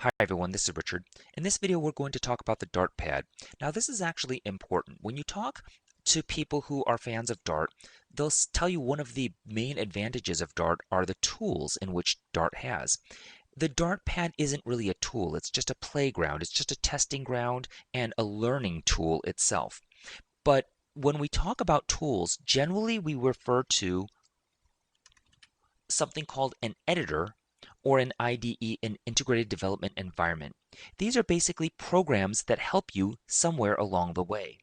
Hi everyone, this is Richard. In this video we're going to talk about the DartPad. Now this is actually important. When you talk to people who are fans of Dart, they'll tell you one of the main advantages of Dart are the tools in which Dart has. The DartPad isn't really a tool, it's just a playground, it's just a testing ground and a learning tool itself. But when we talk about tools, generally we refer to something called an editor or an IDE, an integrated development environment. These are basically programs that help you somewhere along the way.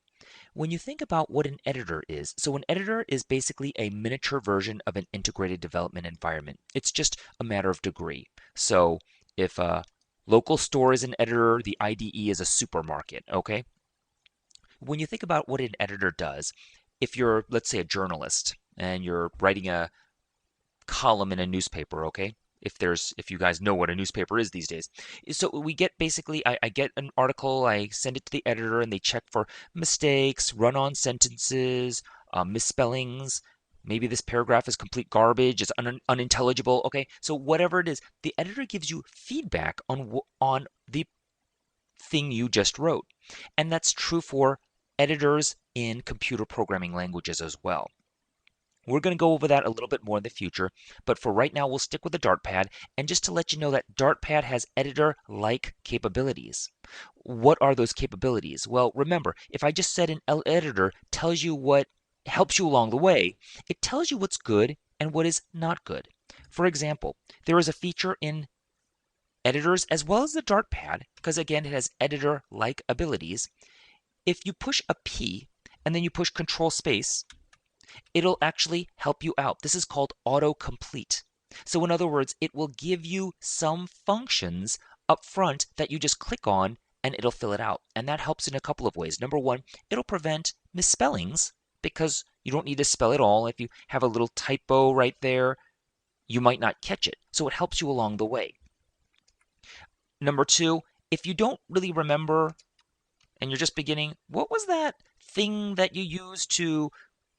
When you think about what an editor is, so an editor is basically a miniature version of an integrated development environment. It's just a matter of degree. So if a local store is an editor, the IDE is a supermarket, okay? When you think about what an editor does, if you're, let's say, a journalist and you're writing a column in a newspaper, okay? If you guys know what a newspaper is these days. So we get basically, I get an article, I send it to the editor and they check for mistakes, run-on sentences, misspellings. Maybe this paragraph is complete garbage, it's unintelligible, okay? So whatever it is, the editor gives you feedback on the thing you just wrote. And that's true for editors in computer programming languages as well. We're going to go over that a little bit more in the future, but for right now, we'll stick with the DartPad. And just to let you know that DartPad has editor-like capabilities. What are those capabilities? Well, remember, if I just said an editor tells you what helps you along the way, it tells you what's good and what is not good. For example, there is a feature in editors as well as the DartPad, because again, it has editor-like abilities. If you push a P and then you push Control Space, it'll actually help you out. This is called autocomplete. So in other words, it will give you some functions up front that you just click on and it'll fill it out. And that helps in a couple of ways. Number one, it'll prevent misspellings because you don't need to spell it all. If you have a little typo right there, you might not catch it. So it helps you along the way. Number two, if you don't really remember and you're just beginning, what was that thing that you used to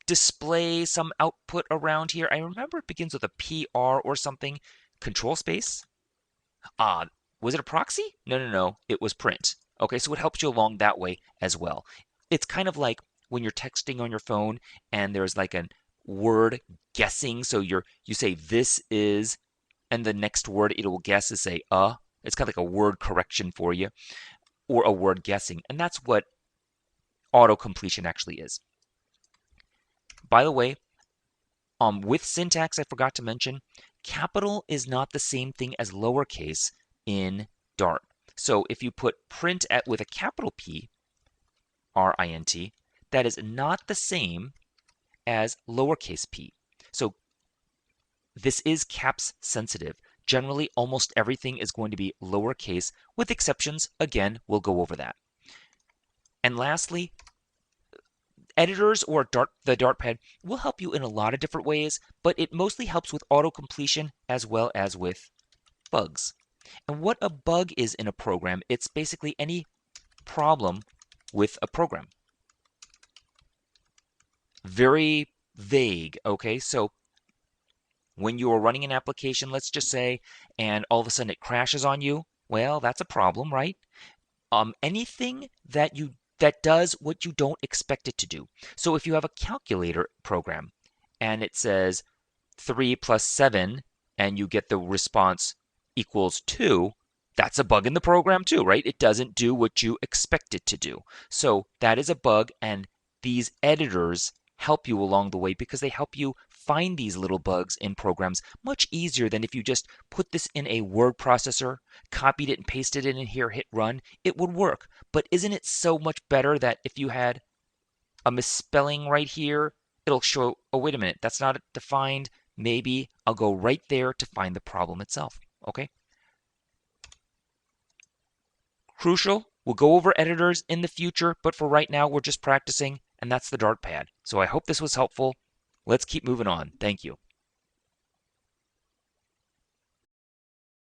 display some output around here? I remember it begins with a PR or something. Control Space? Was it a proxy? No. It was print. Okay, so it helps you along that way as well. It's kind of like when you're texting on your phone and there's like a word guessing. So you say this is, and the next word it will guess is say It's kind of like a word correction for you or a word guessing. And that's what auto completion actually is. By the way, with syntax, I forgot to mention, capital is not the same thing as lowercase in Dart. So if you put print with a capital P, R-I-N-T, that is not the same as lowercase p. So this is caps sensitive. Generally, almost everything is going to be lowercase, with exceptions. Again, we'll go over that. And lastly, editors or the DartPad will help you in a lot of different ways, but it mostly helps with auto-completion as well as with bugs. And what a bug is in a program, it's basically any problem with a program. Very vague, okay? So when you are running an application, let's just say, and all of a sudden it crashes on you, well, that's a problem, right? Anything that does what you don't expect it to do. So if you have a calculator program and it says 3 plus 7 and you get the response equals 2, that's a bug in the program too, right? It doesn't do what you expect it to do. So that is a bug, and these editors help you along the way because they help you find these little bugs in programs much easier than if you just put this in a word processor, copied it and pasted it in here, hit run. It would work. But isn't it so much better that if you had a misspelling right here, it'll show, oh, wait a minute, that's not defined. Maybe I'll go right there to find the problem itself. Okay? Crucial. We'll go over editors in the future, but for right now, we're just practicing, and that's the DartPad. So I hope this was helpful. Let's keep moving on. Thank you.